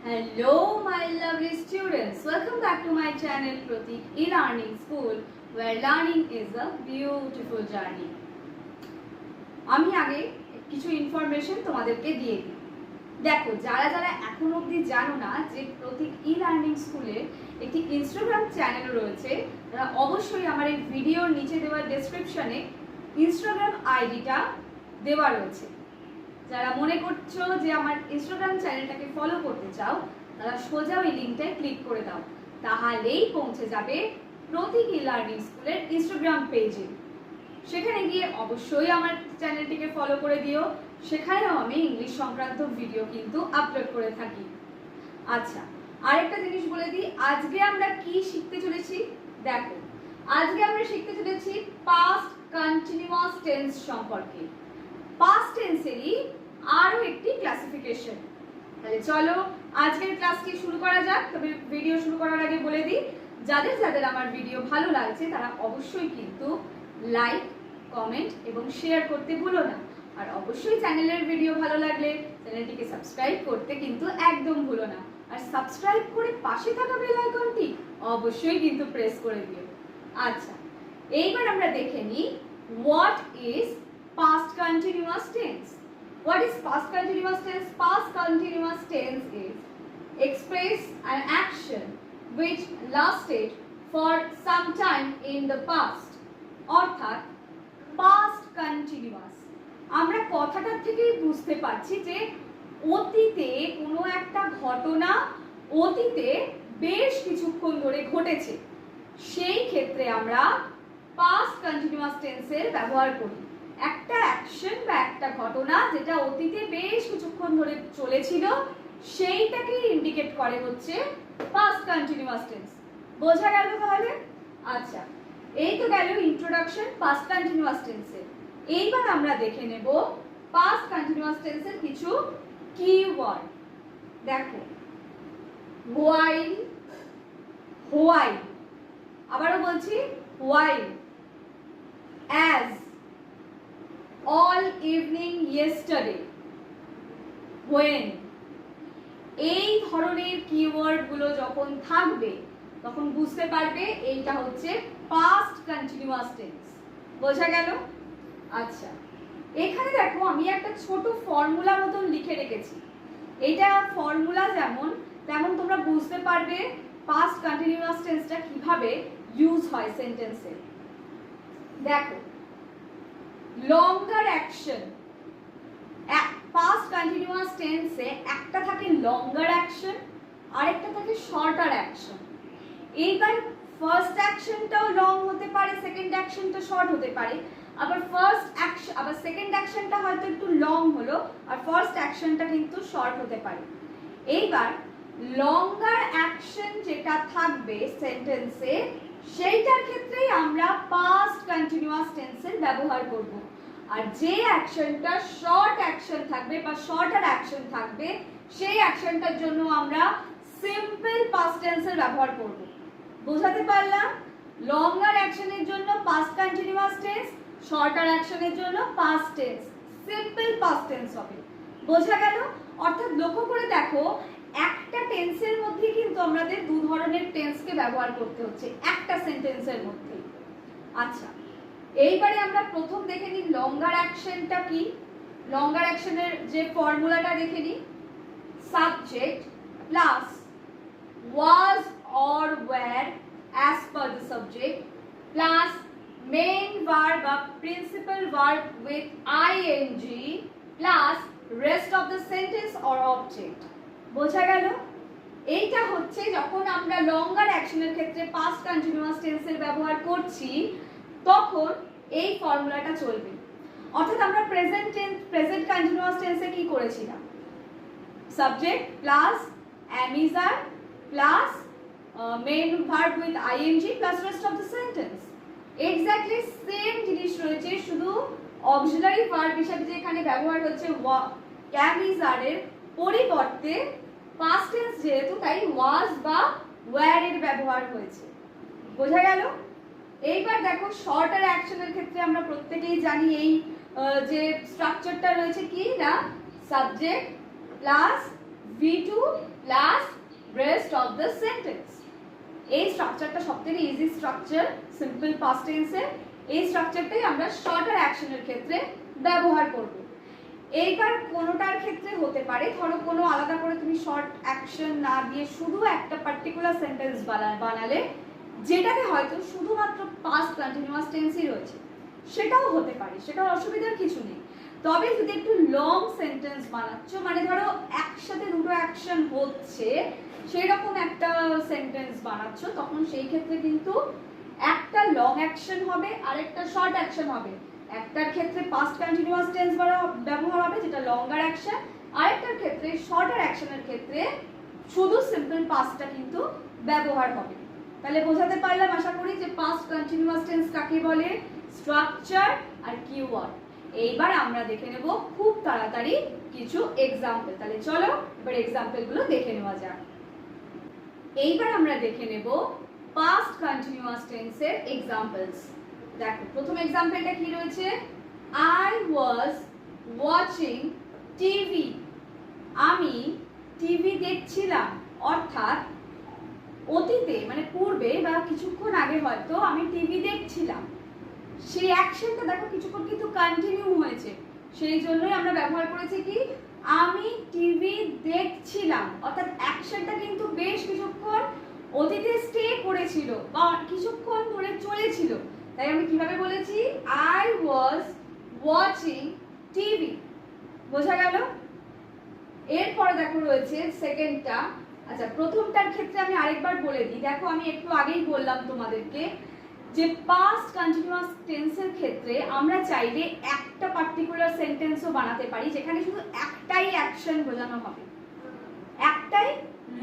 Hello my lovely students, welcome back to my channel Pratik E-Learning School where learning is a beautiful journey. আমি আগে কিছু information তোমাদেরকে দিয়ে দিই। দেখো যারা যারা এখন অবধি জানো না যে প্রতীক ই-লার্নিং স্কুলের একটি ইনস্টাগ্রাম চ্যানেল রয়েছে, তারা অবশ্যই আমার এই ভিডিওর নিচে দেওয়া ডেসক্রিপশনে ইনস্টাগ্রাম আইডিটা দেওয়া রয়েছে। যারা মনে করছো যে আমার ইনস্টাগ্রাম চ্যানেলটাকে ফলো করতে চাও, তারা সোজা ওই লিঙ্কটায় ক্লিক করে দাও, তাহলেই পৌঁছে যাবে প্রতীক ই-লার্নিং স্কুলের ইনস্টাগ্রাম পেজে। সেখানে গিয়ে অবশ্যই আমার চ্যানেলটিকে ফলো করে দিও। সেখানেও আমি ইংলিশ সংক্রান্ত ভিডিও কিন্তু আপলোড করে থাকি। আচ্ছা, আরেকটা জিনিস বলে দিই, আজকে আমরা কি শিখতে চলেছি। দেখো, আজকে আমরা শিখতে চলেছি পাস্ট কন্টিনিউয়াস টেন্স সম্পর্কে। পাস্ট টেন্সেরই আরো একটি ক্লাসিফিকেশন। তাহলে চলো আজকের ক্লাসটি শুরু করা যাক। তবে ভিডিও শুরু করার আগে বলে দিই, যাদের যাদের আমার ভিডিও ভালো লাগছে তারা অবশ্যই কিন্তু লাইক, কমেন্ট এবং শেয়ার করতে ভুলো না। আর অবশ্যই চ্যানেলের ভিডিও ভালো লাগলে চ্যানেলটিকে সাবস্ক্রাইব করতে কিন্তু একদম ভুলো না। আর সাবস্ক্রাইব করে পাশে থাকা বেল আইকনটি অবশ্যই কিন্তু প্রেস করে দিও। আচ্ছা, এইবার আমরা দেখে নিই what is past continuous tense. What is past continuous tense? Past continuous tense is express an action which lasted for some time in the past. অর্থাৎ past continuous, আমরা কথাটা থেকেই বুঝতে পারছি যে অতীতে কোনো একটা ঘটনা অতীতে বেশ কিছুক্ষণ ধরে ঘটেছে, সেই ক্ষেত্রে আমরা past continuous tense এর ব্যবহার করি। একটা অ্যাকশন বা একটা ঘটনা যেটা অতীতে বেশ কিছুক্ষণ ধরে চলেছিল, সেইটাকে ইন্ডিকেট করে হচ্ছে পাস্ট কন্টিনিউয়াস টেন্স। বোঝা গেল তাহলে? আচ্ছা, এই তো গেল ইন্ট্রোডাকশন পাস্ট কন্টিনিউয়াস টেন্সের। এইবার আমরা দেখে নেব পাস্ট কন্টিনিউয়াস টেন্সের কিছু কিওয়ার্ড। দেখো, হোয়াইল, হোয়াইল, আবারও বলছি while, as, all evening yesterday, when, এই ধরনের কিওয়ার্ড গুলো যখন থাকবে তখন বুঝতে পারবে এইটা হচ্ছে পাস্ট কন্টিনিউয়াস টেন্স। বোঝা গেল? আচ্ছা, এখানে দেখো আমি একটা ছোট ফর্মুলা মতন লিখে রেখেছি। এটা ফর্মুলা যেমন তেমন তোমরা বুঝতে পারবে পাস্ট কন্টিনিউয়াস টেন্সটা কিভাবে ইউজ হয় সেন্টেন্সে। দেখো, লঙ্গার অ্যাকশন, পাস্ট কন্টিনিউয়াস টেন্সে একটা থাকে লঙ্গার অ্যাকশন, আরেকটা থাকে শর্টার অ্যাকশন। এইবার ফার্স্ট অ্যাকশনটাও লং হতে পারে, সেকেন্ড অ্যাকশনটা শর্ট হতে পারে। আবার ফার্স্ট অ্যাকশন আবার সেকেন্ড অ্যাকশনটা হয়তো একটু লং হলো, আর ফার্স্ট অ্যাকশনটা কিন্তু শর্ট হতে পারে। এইবার লঙ্গার অ্যাকশন যেটা থাকবে সেন্টেন্সে, সেইটার ক্ষেত্রেই আমরা পাস্ট কন্টিনিউয়াস টেন্সের ব্যবহার করব। আর যে অ্যাকশনটা শর্ট অ্যাকশন থাকবে বা শর্টার অ্যাকশন থাকবে, সেই অ্যাকশনটার জন্য আমরা সিম্পল পাস্ট টেন্সের ব্যবহার করব। বোঝাতে পারলাম? লঙ্গার অ্যাকশনের জন্য পাস্ট কন্টিনিউয়াস টেন্স, শর্টার অ্যাকশনের জন্য past tense, simple past tense হবে। বোঝা গেল? অর্থাৎ লক্ষ্য করে দেখো, একটা টেন্সের মধ্যে কিন্তু আমাদের দু ধরনের টেন্সকে ব্যবহার করতে হচ্ছে একটা সেন্টেন্সের মধ্যে। আচ্ছা, এইবারে আমরা প্রথম দেখে নিই লঙ্গার অ্যাকশনটা কি। লঙ্গার অ্যাকশনের যে ফর্মুলাটা দেখে নিই, subject plus was or were as per the subject plus main verb বা principal verb with ING plus rest of the sentence or object. বোঝা গেল? এইটা হচ্ছে যখন আমরা লঙ্গার অ্যাকশনের ক্ষেত্রে পাস্ট কন্টিনিউয়াস টেন্সের ব্যবহার করছি, তখন এই ফর্মুলাটা চলবে। অর্থাৎ আমরা প্রেজেন্ট কন্টিনিউয়াস টেন্সে কি করেছিলাম? Subject plus am is are plus main verb with ING plus rest of the sentence. Exactly same জিনিস রয়েছে, শুধু অক্সিলারি ভার্ব হিসেবে যে এখানে ব্যবহার হচ্ছে অ্যামিজারের পরিবর্তে পাস্ট টেন্স যেহেতু, তাই ওয়াজ বা ওয়্যার এর ব্যবহার হয়েছে। বোঝা গেল? এইবার দেখো শর্টার অ্যাকশনের ক্ষেত্রে আমরা প্রত্যেকেই জানি এই যে স্ট্রাকচারটা রয়েছে কি না, subject plus V2 plus rest of the sentence. এই স্ট্রাকচারটা সবথেকে ইজি স্ট্রাকচার সিম্পল পাস্ট টেন্সের। এই স্ট্রাকচারটাই আমরা শর্টার অ্যাকশনের ক্ষেত্রে ব্যবহার করব। এইবার কোনোটার ক্ষেত্রে হতে পারে, ধরো কোনো আলাদা করে তুমি শর্ট অ্যাকশন না দিয়ে শুধু একটা পার্টিকুলার সেন্টেন্স বানালে, যেটাতে হয়তো শুধুমাত্র পাস্ট কন্টিনিউয়াস টেন্সই রয়েছে, সেটাও হতে পারে, সেটার অসুবিধার কিছু নেই। তবে যদি একটু লং সেন্টেন্স বানাচ্ছ, মানে ধরো একসাথে দুটো অ্যাকশন হচ্ছে সেই রকম একটা সেন্টেন্স বানাচ্ছ, তখন সেই ক্ষেত্রে কিন্তু একটা লং অ্যাকশন হবে আর একটা শর্ট অ্যাকশন হবে। একটার ক্ষেত্রে পাস্ট কন্টিনিউয়াস টেন্স ব্যবহার হবে যেটা লঙ্গার অ্যাকশন, আরেকটার ক্ষেত্রে শর্টার অ্যাকশনের ক্ষেত্রে শুধু সিম্পল পাস্টটা কিন্তু ব্যবহার হবে। তাহলে বোঝাতে পারলাম আশা করি যে পাস্ট কন্টিনিউয়াস টেন্স কাকে বলে, স্ট্রাকচার আর কিওয়ার্ড। এইবার আমরা দেখে নেব খুব তাড়াতাড়ি কিছু এক্সাম্পল। তাহলে চলো এবার এক্সাম্পল গুলো দেখে নেওয়া যাক। এইবার আমরা দেখে নেব পাস্ট কন্টিনিউয়াস টেন্সের এক্সাম্পলস। দেখো প্রথম এক্সাম্পলটা কি রয়েছে, I was watching TV। আমি টিভি দেখছিলাম, অর্থাৎ অতীতে মানে পূর্বে বা কিছুক্ষণ আগে হয়তো আমি টিভি দেখছিলাম। সেই অ্যাকশনটা দেখো কিছুক্ষণ কিন্তু কন্টিনিউ হয়েছে, সেই জন্যই আমরা ব্যবহার করেছি কি আমি টিভি দেখছিলাম, অর্থাৎ অ্যাকশনটা কিন্তু বেশ কিছুক্ষণ অতীতে স্টে করেছিল বা কিছুক্ষণ ধরে চলেছিল। তাই আমি কিভাবে বলেছি, I was watching TV। বোঝা গেল? এরপরে দেখো রয়েছে সেকেন্ডটা। আচ্ছা প্রথমটার ক্ষেত্রে আমি আরেকবার বলে দিই। দেখো আমি একটু আগেই বললাম তোমাদেরকে যে পাস্ট কন্টিনিউয়াস টেন্সের ক্ষেত্রে আমরা চাইলে একটা পার্টিকুলার সেন্টেন্সও বানাতে পারি যেখানে শুধু একটাই অ্যাকশন বোঝানো হবে, একটাই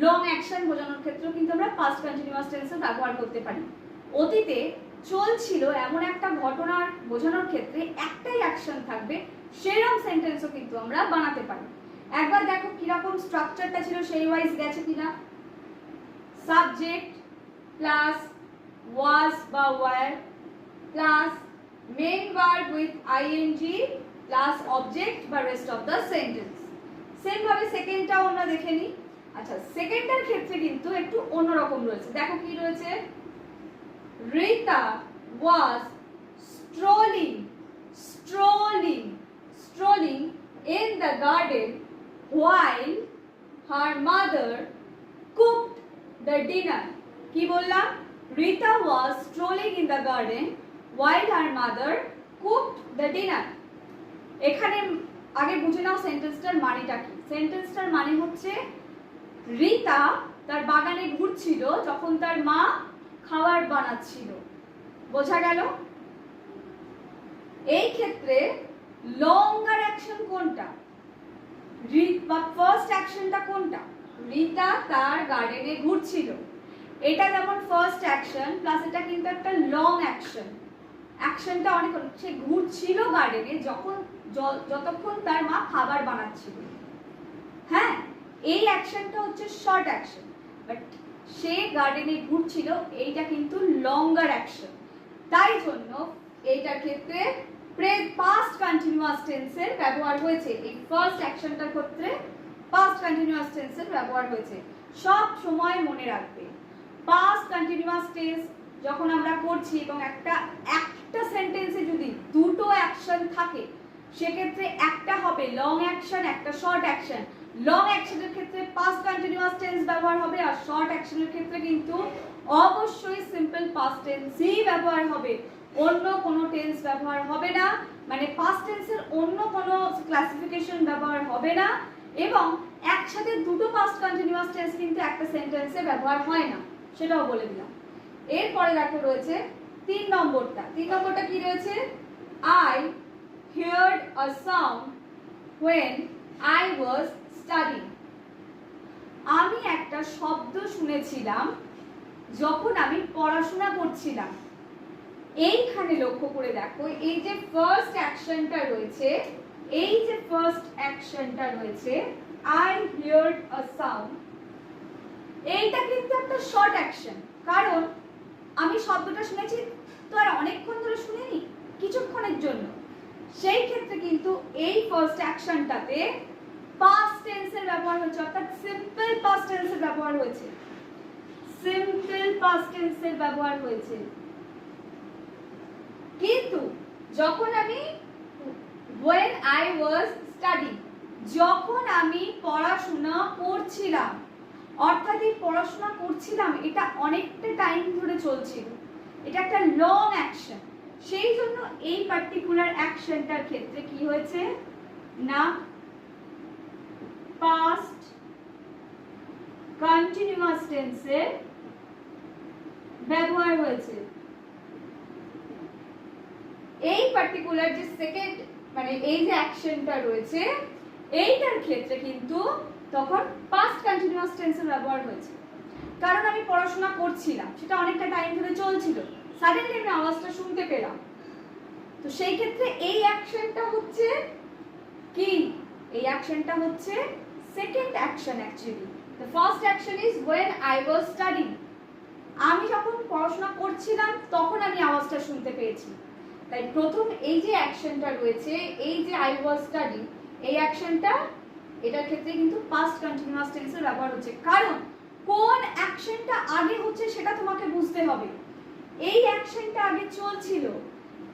লং অ্যাকশন বোঝানোর ক্ষেত্রেও কিন্তু আমরা পাস্ট কন্টিনিউয়াস টেন্সের ব্যবহার করতে পারি। অতীতে চলছিল এমন একটা ঘটনার বোঝানোর ক্ষেত্রে একটাই অ্যাকশন থাকবে, সেরকম সেন্টেন্সও কিন্তু আমরা বানাতে পারি। একবার দেখো কিরকম স্ট্রাকচারটা ছিল, সেই ওয়াইজ গেছে কিনা। সাবজেক্ট প্লাস was বা were plus main verb with ING plus object বা rest of the sentence. Same ভাবে সেকেন্ডটাও আমরা দেখে নিই। আচ্ছা সেকেন্ডটার ক্ষেত্রে কিন্তু একটু অন্যরকম রয়েছে। দেখো কি রয়েছে, Rita was strolling in the garden while her mother cooked the dinner। কি বললাম, Rita was strolling in the garden while her mother cooked the dinner। এখানে আগে বুঝে নাও সেন্টেন্সটার মানেটা কি। সেন্টেন্সটার মানে হচ্ছে রিতা তার বাগানে ঘুরছিল যখন তার মা খাবার বানাচ্ছিল। বোঝা গেল? এই ক্ষেত্রে লঙ্গার অ্যাকশন কোনটা, ফার্স্ট অ্যাকশনটা কোনটা, রিতা তার গার্ডেনে ঘুরছিল, এটা যেমন ফার্স্ট অ্যাকশন প্লাস এটা কিন্তু একটা লং অ্যাকশন। অ্যাকশনটা অনেক, সে ঘুরছিল গার্ডেনে যতক্ষণ তার মা খাবার বানাচ্ছিল। হ্যাঁ এই অ্যাকশনটা হচ্ছে শর্ট অ্যাকশন, বাট সে গার্ডেনে ঘুরছিল এইটা কিন্তু লঙ্গার অ্যাকশন। তাই জন্য এইটার ক্ষেত্রে পাস্ট কন্টিনিউয়াস টেন্সের ব্যবহার হয়েছে। এই ফার্স্ট অ্যাকশনটার ক্ষেত্রে পাস্ট কন্টিনিউয়াস টেন্সের ব্যবহার হয়েছে। সব সময় মনে রাখবে পাস্ট কন্টিনিউয়াস টেন্স যখন আমরা করছি এবং একটা সেন্টেন্সে যদি দুটো অ্যাকশন থাকে সেক্ষেত্রে একটা হবে লং অ্যাকশন, একটা শর্ট অ্যাকশন। লং অ্যাকশনের ক্ষেত্রে পাস্ট কন্টিনিউয়াস টেন্স ব্যবহার হবে, আর শর্ট অ্যাকশনের ক্ষেত্রে কিন্তু অবশ্যই সিম্পল পাস্ট টেন্সই ব্যবহার হবে, অন্য কোনো টেন্স ব্যবহার হবে না। মানে পাস্ট টেন্সের অন্য কোনো ক্লাসিফিকেশন ব্যবহার হবে না, এবং একসাথে দুটো পাস্ট কন্টিনিউয়াস টেন্স কিন্তু একটা সেন্টেন্সে ব্যবহার হয় না, সেটাও বলে দিলাম। এরপরে দেখো রয়েছে তিন নম্বরটা কি রয়েছে, I heard a sound when I was studying। আমি একটা শব্দ শুনেছিলাম যখন আমি পড়াশোনা করছিলাম। এইখানে লক্ষ্য করে দেখো এই যে ফার্স্ট অ্যাকশনটা রয়েছে, I heard a sound, এইটা কিন্তু একটা শর্ট অ্যাকশন। কারণ আমি শব্দটা শুনেছি তো আর অনেকক্ষণ ধরে শুনিনি, কিছুক্ষণের জন্য। সেই ক্ষেত্রে কিন্তু এই ফার্স্ট অ্যাকশনটাতে পাস্ট টেন্সের ব্যবহার হয়েছে, অর্থাৎ সিম্পল পাস্ট টেন্সের ব্যবহার হয়েছে, সিম্পল পাস্ট টেন্সের ব্যবহার হয়েছে। কিন্তু যখন আমি when I was studying, যখন আমি পড়াশোনা করছিলাম, অর্থাৎ এই পড়াশোনা করছিলাম এটা অনেকটা টাইম ধরে চলছিল, এটা একটা লং অ্যাকশন, সেই জন্য এই পার্টিকুলার অ্যাকশনটার ক্ষেত্রে কি হয়েছে না পাস্ট কন্টিনিউয়াস টেন্সের ব্যবহার হয়েছে। এই পার্টিকুলার যে সেকেন্ড মানে এই যে অ্যাকশনটা রয়েছে এইটার ক্ষেত্রে কিন্তু তখন পাস্ট কন্টিনিউয়াস টেন্সের ব্যবহার হয়েছে, কারণ আমি পড়াশোনা করছিলাম, সেটা অনেকটা টাইম ধরে চলছিল, সাডেনলি আমি আওয়াজটা শুনতে পেলাম, তো সেই ক্ষেত্রে এই অ্যাকশনটা হচ্ছে কি, এই অ্যাকশনটা হচ্ছে second action. Actually the first action is when I was studying, আমি যখন পড়াশোনা করছিলাম তখন আমি আওয়াজটা শুনতে পেয়েছি, তাই প্রথম এই যে অ্যাকশনটা রয়েছে এই যে I was studying, এই অ্যাকশনটা এটার ক্ষেত্রে কিন্তু পাস্ট কন্টিনিউয়াস টেন্সের ব্যবহার হচ্ছে, কারণ কোন অ্যাকশনটা আগে হচ্ছে সেটা তোমাকে বুঝতে হবে। এই অ্যাকশনটা আগে চলছিল,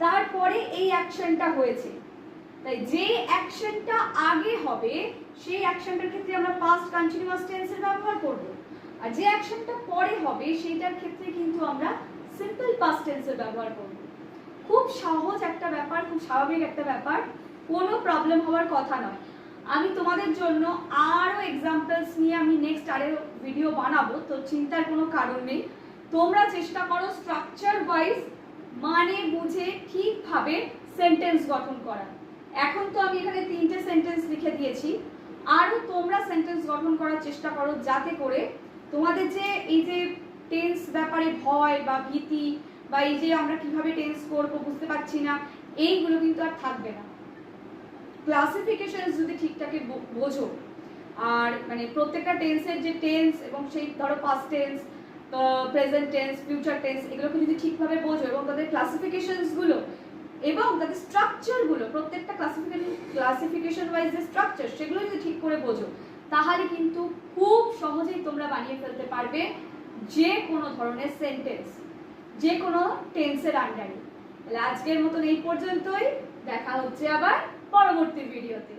তারপরে এই অ্যাকশনটা হয়েছে, তাই যে অ্যাকশনটা আগে হবে সেই অ্যাকশনটার ক্ষেত্রে আমরা পাস্ট কন্টিনিউয়াস টেন্সের ব্যবহার করব, আর যে অ্যাকশনটা পরে হবে সেইটার ক্ষেত্রে কিন্তু আমরা সিম্পল পাস্ট টেন্সের ব্যবহার করব। খুব সহজ একটা ব্যাপার, খুব স্বাভাবিক একটা ব্যাপার, কোনো প্রবলেম হওয়ার কথা নয়। আমি তোমাদের জন্য আরো এক্সাম্পলস নিয়ে আমি নেক্সট আরো ভিডিও বানাবো, তো চিন্তার কোনো কারণ নেই। তোমরা চেষ্টা করো স্ট্রাকচার ওয়াইজ মানে বুঝে ঠিকভাবে সেন্টেন্স গঠন করা। এখন তো আমি এখানে 3টে সেন্টেন্স লিখে দিয়েছি, আরো তোমরা সেন্টেন্স গঠন করার চেষ্টা করো, যাতে করে তোমাদের যে এই যে টেন্স ব্যাপারে ভয় বা ভীতি বা এই যে আমরা কিভাবে টেন্স করবো বুঝতে পারছি না, এইগুলো কিন্তু আর থাকবে না। ক্লাসিফিকেশন যদি ঠিকঠাক বোঝো, আর মানে প্রত্যেকটা টেন্সের যে টেন্স এবং সেই ধরো past tense, present tense, future tense, এগুলোকে যদি ঠিকভাবে বোঝো এবং তাদের ক্লাসিফিকেশনস গুলো এবং তাদের স্ট্রাকচার গুলো, প্রত্যেকটা ক্লাসিফিকেশন ওয়াইজ যে স্ট্রাকচার সেগুলো যদি ঠিক করে বোঝো, তাহলে কিন্তু খুব সহজেই তোমরা বানিয়ে ফেলতে পারবে যে কোনো ধরনের সেন্টেন্স, যে কোনো টেন্সের আন্ডারে। তাহলে আজকের মতন এই পর্যন্তই, দেখা হচ্ছে আবার পরবর্তী ভিডিওতে।